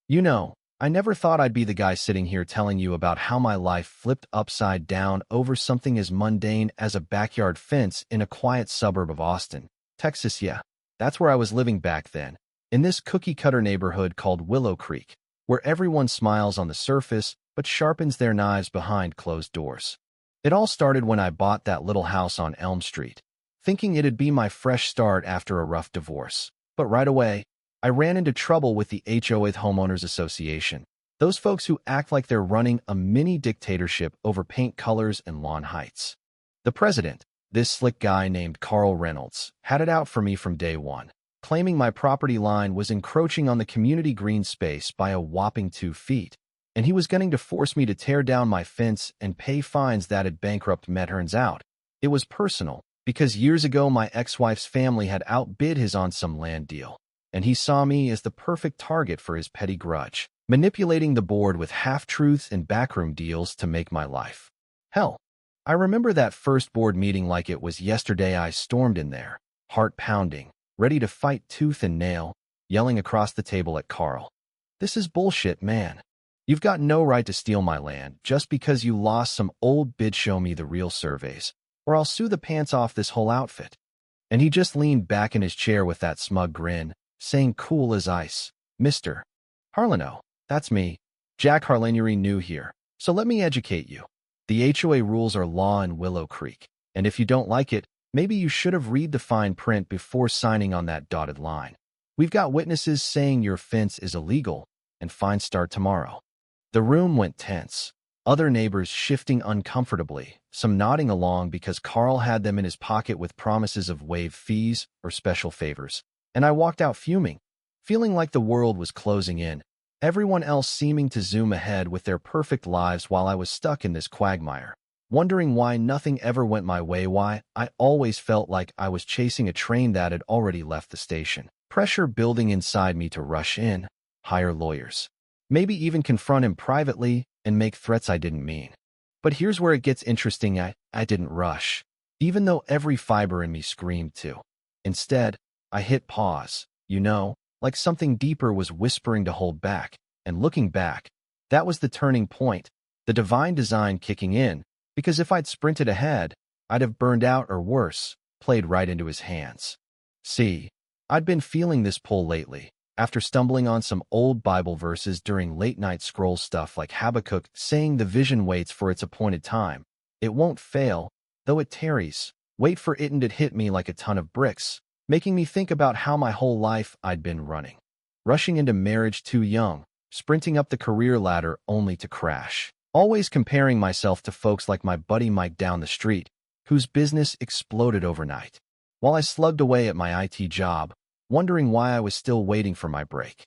You know, I never thought I'd be the guy sitting here telling you about how my life flipped upside down over something as mundane as a backyard fence in a quiet suburb of Austin, Texas. Yeah, that's where I was living back then, in this cookie-cutter neighborhood called Willow Creek, where everyone smiles on the surface but sharpens their knives behind closed doors. It all started when I bought that little house on Elm Street, thinking it'd be my fresh start after a rough divorce. But right away, I ran into trouble with the HOA Homeowners Association, those folks who act like they're running a mini dictatorship over paint colors and lawn heights. The president, this slick guy named Carl Reynolds, had it out for me from day one, claiming my property line was encroaching on the community green space by a whopping 2 feet, and he was going to force me to tear down my fence and pay fines that'd bankrupt me. Turns out, it was personal, because years ago my ex-wife's family had outbid his on some land deal, and he saw me as the perfect target for his petty grudge, manipulating the board with half-truths and backroom deals to make my life. Hell, I remember that first board meeting like it was yesterday. I stormed in there, heart pounding, ready to fight tooth and nail, yelling across the table at Carl, "This is bullshit, man. You've got no right to steal my land just because you lost some old bid. Show me the real surveys, or I'll sue the pants off this whole outfit." And he just leaned back in his chair with that smug grin, saying cool as ice, "Mr. Harlino, that's me, Jack Harlanieri, new here, so let me educate you. The HOA rules are law in Willow Creek, and if you don't like it, maybe you should have read the fine print before signing on that dotted line. We've got witnesses saying your fence is illegal, and fines start tomorrow." The room went tense, other neighbors shifting uncomfortably, some nodding along because Carl had them in his pocket with promises of waived fees or special favors, and I walked out fuming, feeling like the world was closing in, everyone else seeming to zoom ahead with their perfect lives while I was stuck in this quagmire, wondering why nothing ever went my way, why I always felt like I was chasing a train that had already left the station. Pressure building inside me to rush in, hire lawyers, maybe even confront him privately and make threats I didn't mean. But here's where it gets interesting. I didn't rush, even though every fiber in me screamed to. Instead, I hit pause, like something deeper was whispering to hold back, and looking back, that was the turning point, the divine design kicking in, because if I'd sprinted ahead, I'd have burned out or worse, played right into his hands. See, I'd been feeling this pull lately, after stumbling on some old Bible verses during late-night scroll stuff like Habakkuk saying the vision waits for its appointed time. It won't fail, though it tarries. Wait for it, and it hit me like a ton of bricks, making me think about how my whole life I'd been running. Rushing into marriage too young, sprinting up the career ladder only to crash. Always comparing myself to folks like my buddy Mike down the street, whose business exploded overnight, while I slugged away at my IT job, wondering why I was still waiting for my break.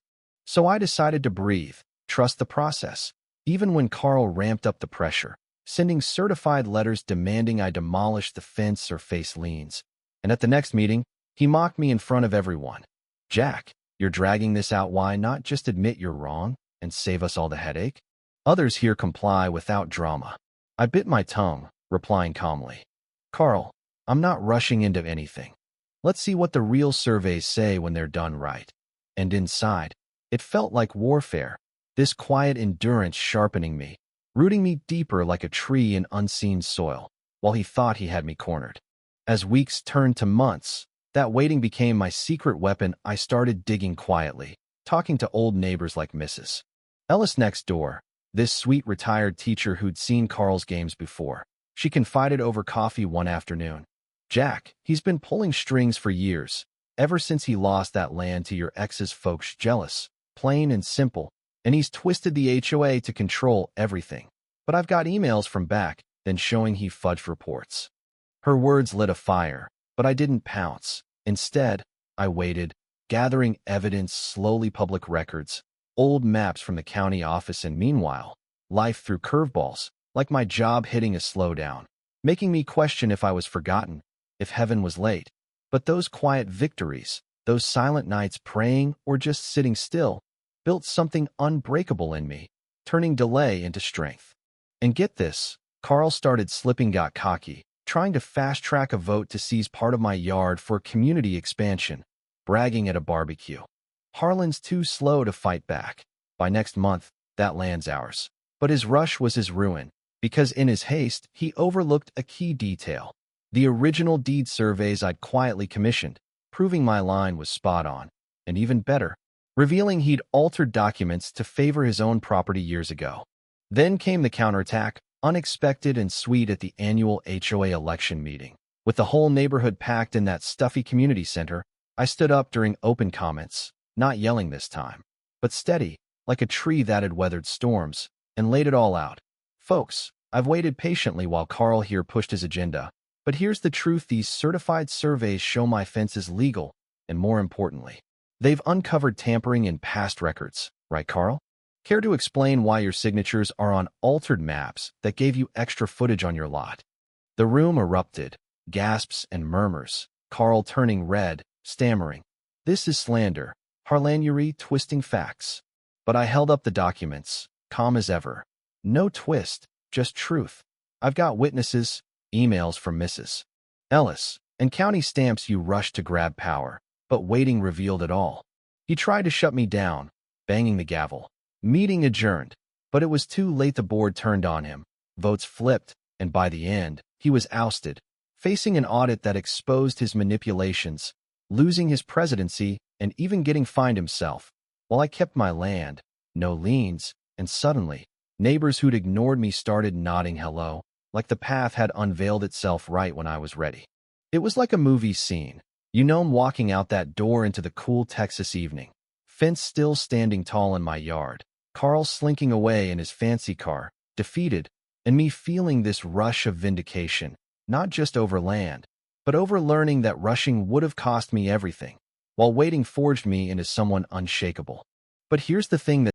So I decided to breathe, trust the process, even when Carl ramped up the pressure, sending certified letters demanding I demolish the fence or face liens. And at the next meeting, he mocked me in front of everyone. "Jack, you're dragging this out. Why not just admit you're wrong and save us all the headache?" Others here comply without drama. I bit my tongue, replying calmly, "Carl, I'm not rushing into anything. Let's see what the real surveys say when they're done right." And inside, it felt like warfare, this quiet endurance sharpening me, rooting me deeper like a tree in unseen soil, while he thought he had me cornered. As weeks turned to months, that waiting became my secret weapon. I started digging quietly, talking to old neighbors like Mrs. Ellis next door, this sweet retired teacher who'd seen Carl's games before. She confided over coffee one afternoon, "Jack, he's been pulling strings for years, ever since he lost that land to your ex's folks. Jealous, plain and simple, and he's twisted the HOA to control everything. But I've got emails from back then showing he fudged reports." Her words lit a fire, but I didn't pounce. Instead, I waited, gathering evidence, slowly public records, old maps from the county office, and meanwhile, life threw curveballs, like my job hitting a slowdown, making me question if I was forgotten, if heaven was late. But those quiet victories, those silent nights praying or just sitting still, built something unbreakable in me, turning delay into strength. And get this, Carl started slipping, got cocky, trying to fast-track a vote to seize part of my yard for community expansion, bragging at a barbecue. "Harlan's too slow to fight back. By next month, that land's ours. But his rush was his ruin, because in his haste, he overlooked a key detail. The original deed surveys I'd quietly commissioned, proving my line was spot on, and even better, revealing he'd altered documents to favor his own property years ago. Then came the counterattack, unexpected and sweet at the annual HOA election meeting. With the whole neighborhood packed in that stuffy community center, I stood up during open comments, not yelling this time, but steady, like a tree that had weathered storms, and laid it all out. Folks, I've waited patiently while Carl here pushed his agenda, but here's the truth: these certified surveys show my fence is legal, and more importantly, they've uncovered tampering in past records, right, Carl? Care to explain why your signatures are on altered maps that gave you extra footage on your lot? The room erupted, gasps and murmurs, Carl turning red, stammering. This is slander, harlanury, twisting facts. But I held up the documents, calm as ever. No twist, just truth. I've got witnesses, emails from Mrs. Ellis, and county stamps. You rushed to grab power, but waiting revealed it all. He tried to shut me down, banging the gavel. Meeting adjourned, but it was too late. The board turned on him. Votes flipped, and by the end, he was ousted, facing an audit that exposed his manipulations, losing his presidency, and even getting fined himself. While I kept my land, no liens, and suddenly, neighbors who'd ignored me started nodding hello, like the path had unveiled itself right when I was ready. It was like a movie scene. You know, I'm walking out that door into the cool Texas evening, fence still standing tall in my yard, Carl slinking away in his fancy car, defeated, and me feeling this rush of vindication, not just over land, but over learning that rushing would have cost me everything, while waiting forged me into someone unshakable. But here's the thing that